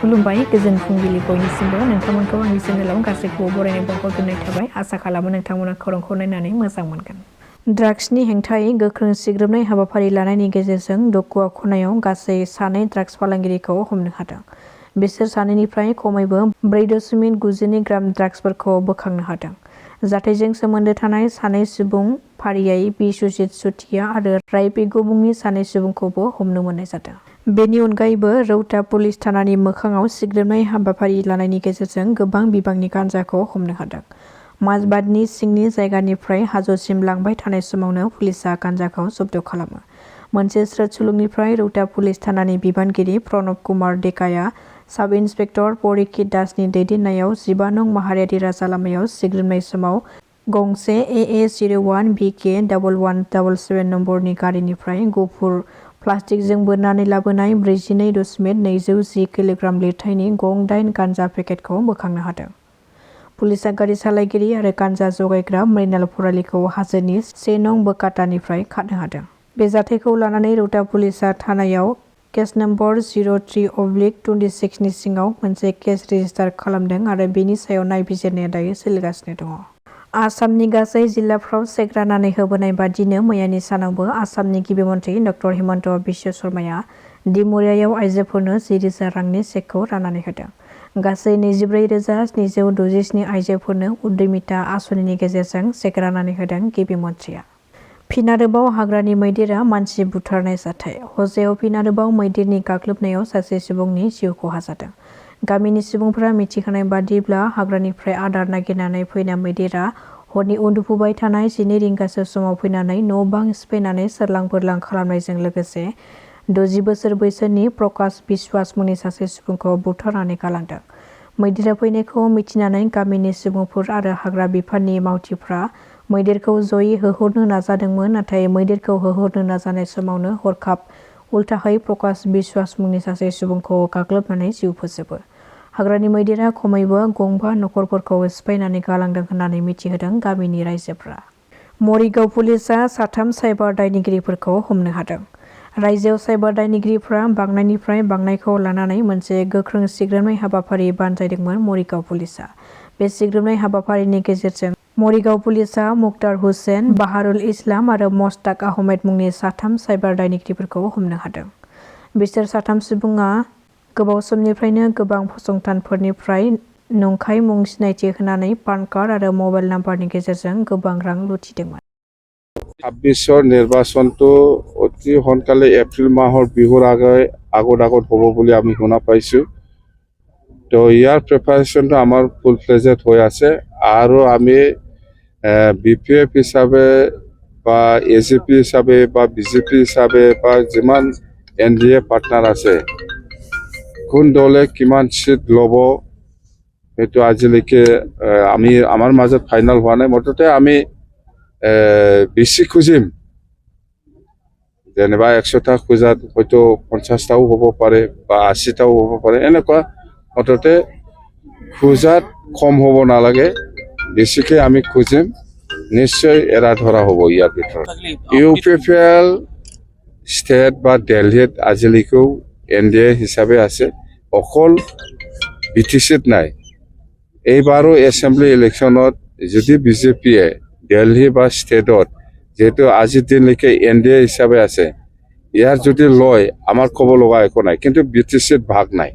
खुलुमबाय गोजोन फुंबिलि बयनिसिमबो नोंथांमोनखौ आंनि चेनेलाव गासैखौबो बरायनाय बहरग्रोनाय थाबाय आसा खालामो नोंथांमोना खौरांखौ नायनानै मोजां मोनगोन। ड्राग्सनि हेंथायै गोख्रों सिग्रोमनाय हाबाफारि लानायनि गेजेरजों दकुवा खनायाव गासै 2 ड्राग्स फालांगिरिखौ हमनो हादों। बिसोर सानैनिफ्राय खमैबो 4.92 ग्राम ड्राग्सफोरखौ बोखांनो हादों। जाथायजों सोमोन्दो थानाय 2 सुबुं फारियै बिश्वजित सुतिया आरो रायपेगु मुंनि 2 सुबुंखौबो हमनो मोननाय जादों। बेनि अनगायैबो रौता पुलिस थानानि मोखाङाव सिग्रोमनाय हाबाफारि लानायनि गेजेरजों गोबां बिबांनि गान्जाखौ हमनो हादों। माजबादनि सिंनि जायगानिफ्राय हाजोसिम लांबाय थानाय समावनो पुलिसआ गान्जाखौ जब्द खालामो। मोनसे स्रोद सुलुंनिफ्राय रौता पुलिस थानानि बिबानगिरि प्रणब कुमार डेकाया साब इन्सपेक्टर परिक्षित दासनि दैदेननायाव 15 नं माहारियारि राजा लामायाव सिग्रोमनाय समाव गंसे AA01 BK 1177 नम्बरनि गारिनिफ्राय गुफुर प्लास्टिकजों बोननानै लाबोनाय 42.210 किल'ग्राम लिरथायनि गं 8 गान्जा पेकेटखौ बोखांनो हादों। पुलिसआ गारि सालायगिरि आरो गान्जा जगायग्रा मृणाल फरालिखौ हाजोनि 1 नं बोकाटानिफ्राय खारनो हादों। बे जाथायखौ लानानै रौता पुलिसआ थानायाव केस नम्बर 03/26 नि सिङाव मोनसे केस रेजिस्टार खालामदों आरो बेनि सायाव नायबिजिरनाया दायो सोलिगासिनो दङ। आसामनि गासै जिल्लाफ्राव चेक राननानै होबोनाय बादिनो मैयानि सानावबो आसामनि गिबि मन्थ्रि डक्टर हिमन्त बिश्व शर्माया डिमरियायाव आइजोफोरनो 10,000 रांनि चेकखौ राननानै होदों। गासै 24,767 आइजोफोरनो उद्यमिता आसनिनि गेजेरजों चेक राननानै होदों गिबि मन्थ्रिया। फिन आरोबाव हाग्रानि मैदेरा मानसि बुथारनाय जाथाय। हजायाव फिन आरोबाव मैदेरनि गाग्लोबनायाव सासे सुबुंनि जिउ खहा जादों। गामिनि सुबुंफोरा मिथिहोनाय बादिब्ला हाग्रानिफ्राय आदार नागिरनानै फैनाय मैदेरा हरनि उन्दुफुबाय थानाय 12 रिंगासो समाव फैनानै न' बां सिफायनानै सोरलां बोरलां खालामनायजों लोगोसे 60 बोसोर बैसोनि प्रकाश बिश्वास मुंनि सासे सुबुंखौ बुथारनानै गालांदों। मैदेरा फैनायखौ मिथिनानै गामिनि सुबुंफोर आरो हाग्रा बिफाननि मावथिफ्रा मैदेरखौ जयै होहरनो नाजादोंमोन, नाथाय मैदेरखौ होहरनो नाजानाय समावनो हरखाब उल्थाहै प्रकाश बिश्वास मुंनि सासे सुबुंखौ गाग्लोबनानै जिउ फोजोबो। हाग्रानि मैदेरा खमैबो 5 नखरफोरखौ सिफायनानै गालांदों होननानै मिथिहोदों गामिनि रायजोफ्रा। मरिगाव पुलिसआ 3 साइबार दायनिगिरिफोरखौ हमनो हादों। रायजोआव साइबार दायनिगिरिफ्रा बांनायनिफ्राय बांनायखौ लानानै मोनसे गोख्रों सिग्रोमनाय हाबाफारि बानजायदोंमोन मरिगाव पुलिसआ। बे सिग्रोमनाय हाबाफारिनि गेजेरजों मरिगाव पुलिसआ मुक्तार हुसेन, बाहारुल इस्लाम आरो मस्ताक आहमेद मुंनि 3 साइबार दायनिगिरिफोरखौ हमनो हादों। बिसोर 3 सुबुङा गोबाव समनिफ्रायनो गोबां फसंथानफोरनिफ्राय नंखाय मुं सिनायथि होनानै पान कार्ड आरो मबाइल नाम्बारनि गेजेरजों गोबां रां लुथिदोंमोन। 26 নিৰ্বাচনটো অতি সোনকালে এপ্ৰিল মাহৰ বিহুৰ আগত হ'ব বুলি আমি শুনা পাইছোঁ। তো ইয়াৰ প্ৰিপাৰেশ্যনটো আমাৰ ফুল ফ্লেজেড হৈ আছে আৰু আমি BPF হিচাপে বা AGP হিচাপে বা BJP হিচাপে বা যিমান NDA পাৰ্টনাৰ আছে কোন দলে কিমান সিট ল'ব সেইটো আজিলৈকে আমাৰ মাজত ফাইনেল হোৱা নাই। মুঠতে আমি বেছি খুজিম, যেনিবা 100টা খোজাত হয়তো 50টাও হ'ব পাৰে বা 80টাও হ'ব পাৰে, এনেকুৱা মুঠতে খোজাত কম হ'ব নালাগে, বেছিকৈ আমি খুজিম, নিশ্চয় এৰা ধৰা হ'ব ইয়াৰ ভিতৰত। UPPL ষ্টেট বা দিল্লীত আজিলৈকেও NDA হিচাপে আছে, অকল BTCত নাই। এইবাৰো এছেম্বলি ইলেকশ্যনত যদি BJPয়ে দিল্লী বা ষ্টেটত যেহেতু আজিৰ দিনলৈকে NDA হিচাপে আছে, ইয়াৰ যদি লয় আমাৰ ক'ব লগা একো নাই, কিন্তু BTCত ভাগ নাই।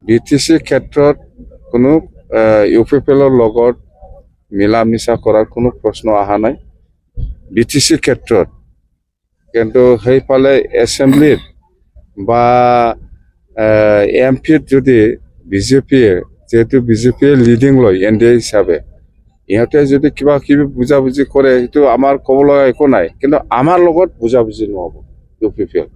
BTC ক্ষেত্ৰত কোনো UPPLৰ লগত মিলা মিছা কৰাৰ কোনো প্ৰশ্ন অহা নাই BTC ক্ষেত্ৰত। কিন্তু সেইফালে এছেম্বলিত বা MPত যদি BJPয়ে যেহেতু BJPয়ে লিডিং লয় NDA হিচাপে, ইহঁতে যদি কিবা কিবি বুজাবুজি কৰে সেইটো আমাৰ ক'ব লগা একো নাই, কিন্তু আমাৰ লগত বুজাবুজি নহ'ব UPPL।